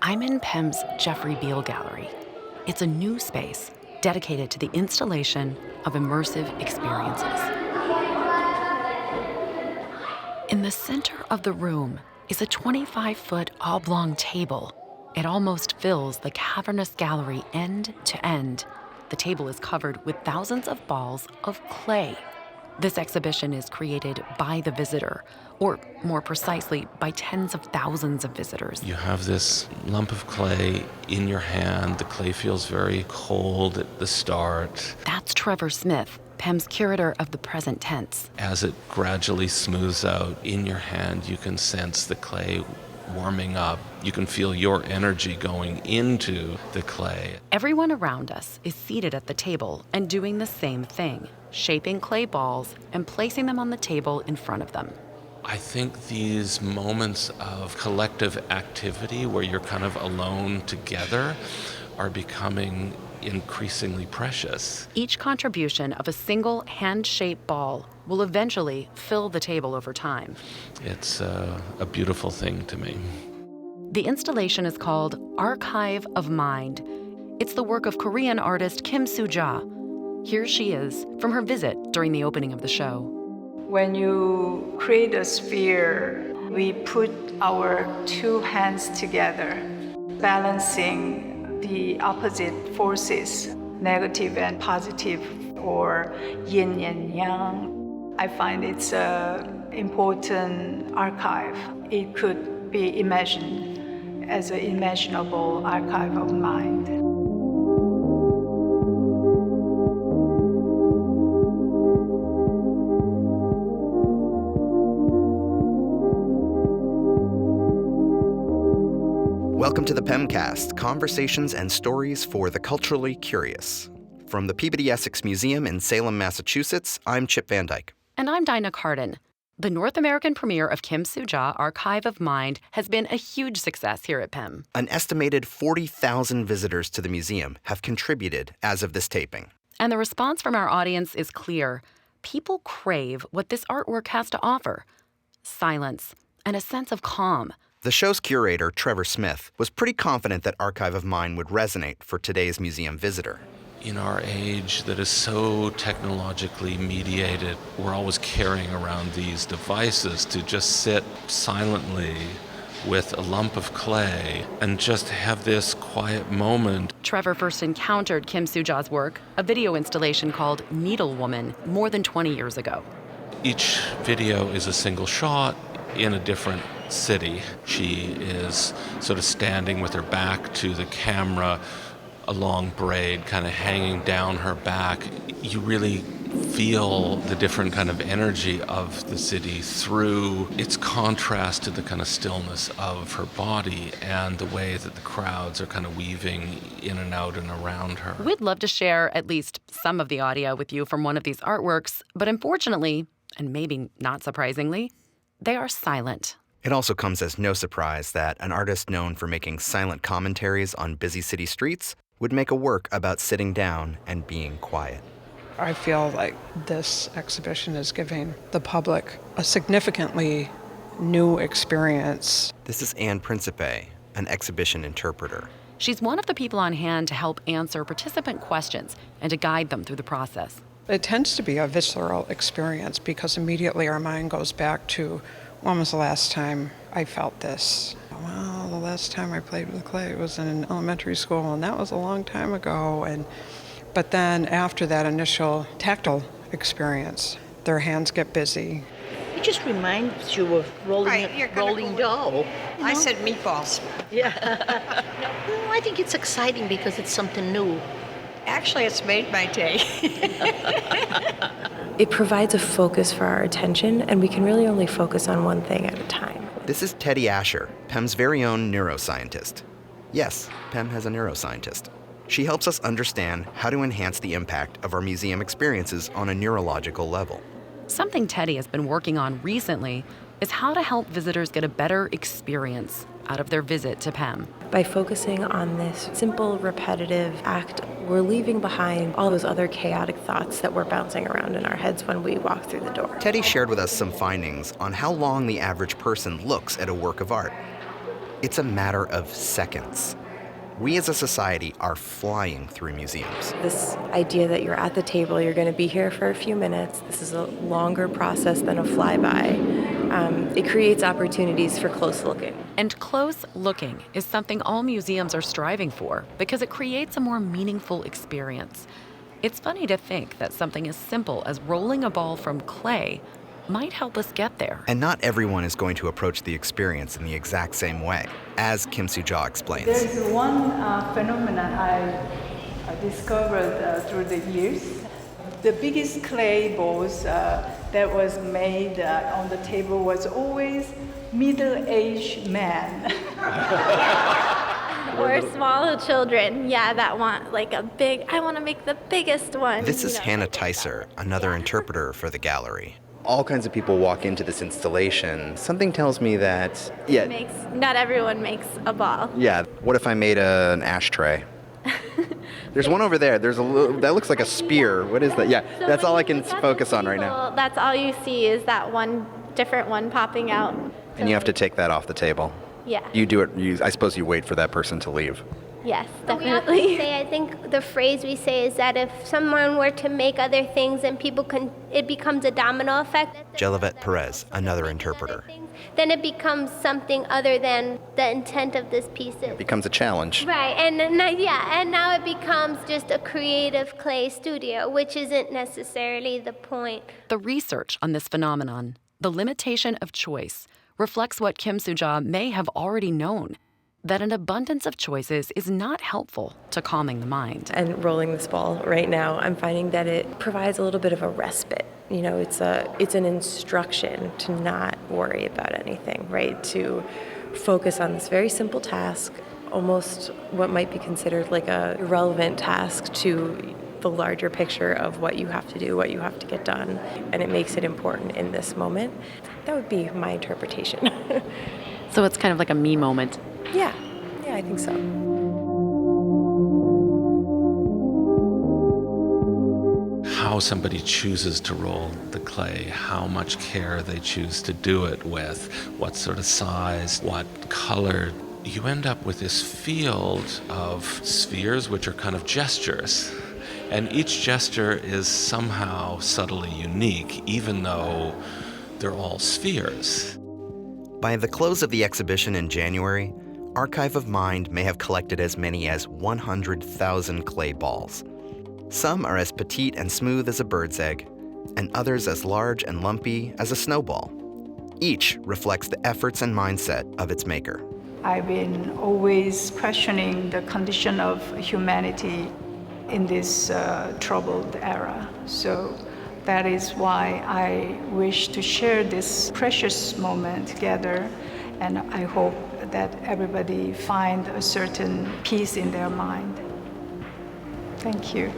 I'm in PEM's Jeffrey Beal Gallery. It's a new space dedicated to the installation of immersive experiences. In the center of the room is a 25-foot oblong table. It almost fills the cavernous gallery end to end. The table is covered with thousands of balls of clay. This exhibition is created by the visitor, or more precisely, by tens of thousands of visitors. You have this lump of clay in your hand. The clay feels very cold at the start. That's Trevor Smith, PEM's curator of the present tense. As it gradually smooths out in your hand, you can sense the clay warming up. You can feel your energy going into the clay. Everyone around us is seated at the table and doing the same thing, shaping clay balls and placing them on the table in front of them. I think these moments of collective activity where you're kind of alone together are becoming increasingly precious. Each contribution of a single hand-shaped ball will eventually fill the table over time. It's a beautiful thing to me. The installation is called Archive of Mind. It's the work of Korean artist Kimsooja. Here she is from her visit during the opening of the show. When you create a sphere, we put our two hands together, balancing the opposite forces, negative and positive, or yin and yang. I find it's an important archive. It could be imagined as an imaginable archive of mind. Welcome to the PEMcast, conversations and stories for the culturally curious. From the Peabody Essex Museum in Salem, Massachusetts, I'm Chip Van Dyke. And I'm Dinah Cardin. The North American premiere of Kimsooja, Archive of Mind, has been a huge success here at PEM. An estimated 40,000 visitors to the museum have contributed as of this taping. And the response from our audience is clear. People crave what this artwork has to offer: silence and a sense of calm. The show's curator, Trevor Smith, was pretty confident that Archive of Mind would resonate for today's museum visitor. In our age that is so technologically mediated, we're always carrying around these devices to just sit silently with a lump of clay and just have this quiet moment. Trevor first encountered Kimsooja's work, a video installation called Needle Woman, more than 20 years ago. Each video is a single shot in a different city. She is sort of standing with her back to the camera, a long braid kind of hanging down her back. You really feel the different kind of energy of the city through its contrast to the kind of stillness of her body and the way that the crowds are kind of weaving in and out and around her. We'd love to share at least some of the audio with you from one of these artworks, but unfortunately, and maybe not surprisingly, they are silent. It also comes as no surprise that an artist known for making silent commentaries on busy city streets would make a work about sitting down and being quiet. I feel like this exhibition is giving the public a significantly new experience. This is Anne Principe, an exhibition interpreter. She's one of the people on hand to help answer participant questions and to guide them through the process. It tends to be a visceral experience because immediately our mind goes back to, when was the last time I felt this? Well, the last time I played with clay was in elementary school, and that was a long time ago. But then after that initial tactile experience, their hands get busy. It just reminds you of rolling dough. I said meatballs. Yeah. No, I think it's exciting because it's something new. Actually, it's made my day. It provides a focus for our attention, and we can really only focus on one thing at a time. This is Teddy Asher, PEM's very own neuroscientist. Yes, PEM has a neuroscientist. She helps us understand how to enhance the impact of our museum experiences on a neurological level. Something Teddy has been working on recently is how to help visitors get a better experience out of their visit to PEM. By focusing on this simple, repetitive act, we're leaving behind all those other chaotic thoughts that were bouncing around in our heads when we walk through the door. Teddy shared with us some findings on how long the average person looks at a work of art. It's a matter of seconds. We as a society are flying through museums. This idea that you're at the table, you're going to be here for a few minutes, this is a longer process than a flyby. It creates opportunities for close looking. And close looking is something all museums are striving for because it creates a more meaningful experience. It's funny to think that something as simple as rolling a ball from clay might help us get there. And not everyone is going to approach the experience in the exact same way, as Kimsooja explains. There's one phenomenon I discovered through the years. The biggest clay balls that was made on the table was always middle-aged man. Or small children, that want like I want to make the biggest one. This is Hannah Tyser, another interpreter for the gallery. All kinds of people walk into this installation. Something tells me that, Not everyone makes a ball. Yeah, what if I made an ashtray? There's one over there. There's that looks like a spear. What is that? Yeah, So that's when all I you can look at focus the on right now. table, That's all you see is that one different one popping out. And you have to take that off the table. Yeah. You do it, I suppose you wait for that person to leave. Yes, We often definitely. say, I think the phrase we say is that if someone were to make other things and it becomes a domino effect. Jelivet Perez, another interpreter. Then it becomes something other than the intent of this piece. It becomes a challenge. Right, and now it becomes just a creative clay studio, which isn't necessarily the point. The research on this phenomenon, the limitation of choice, reflects what Kimsooja may have already known, that an abundance of choices is not helpful to calming the mind. And rolling this ball right now, I'm finding that it provides a little bit of a respite. It's an instruction to not worry about anything, right? To focus on this very simple task, almost what might be considered like a irrelevant task to the larger picture of what you have to do, what you have to get done, and it makes it important in this moment. That would be my interpretation. So it's kind of like a me moment. Yeah, I think so. How somebody chooses to roll the clay, how much care they choose to do it with, what sort of size, what color. You end up with this field of spheres which are kind of gestures. And each gesture is somehow subtly unique, even though they're all spheres. By the close of the exhibition in January, Archive of Mind may have collected as many as 100,000 clay balls. Some are as petite and smooth as a bird's egg, and others as large and lumpy as a snowball. Each reflects the efforts and mindset of its maker. I've been always questioning the condition of humanity in this troubled era. So that is why I wish to share this precious moment together, and I hope that everybody find a certain peace in their mind. Thank you.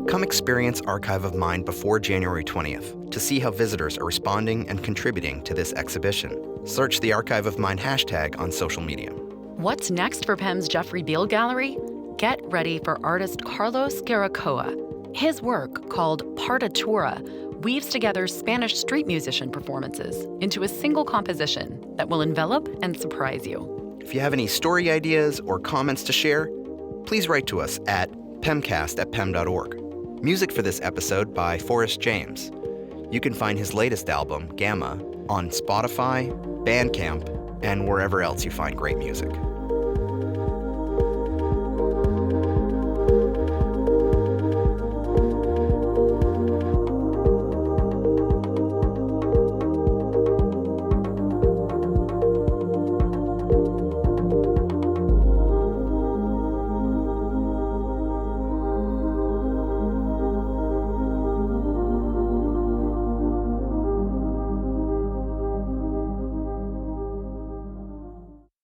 Come experience Archive of Mind before January 20th to see how visitors are responding and contributing to this exhibition. Search the Archive of Mind hashtag on social media. What's next for PEM's Jeffrey Beal Gallery? Get ready for artist Carlos Garacoa. His work, called Partitura, weaves together Spanish street musician performances into a single composition that will envelop and surprise you. If you have any story ideas or comments to share, please write to us at PEMcast@pem.org. Music for this episode by Forrest James. You can find his latest album, Gamma, on Spotify, Bandcamp, and wherever else you find great music.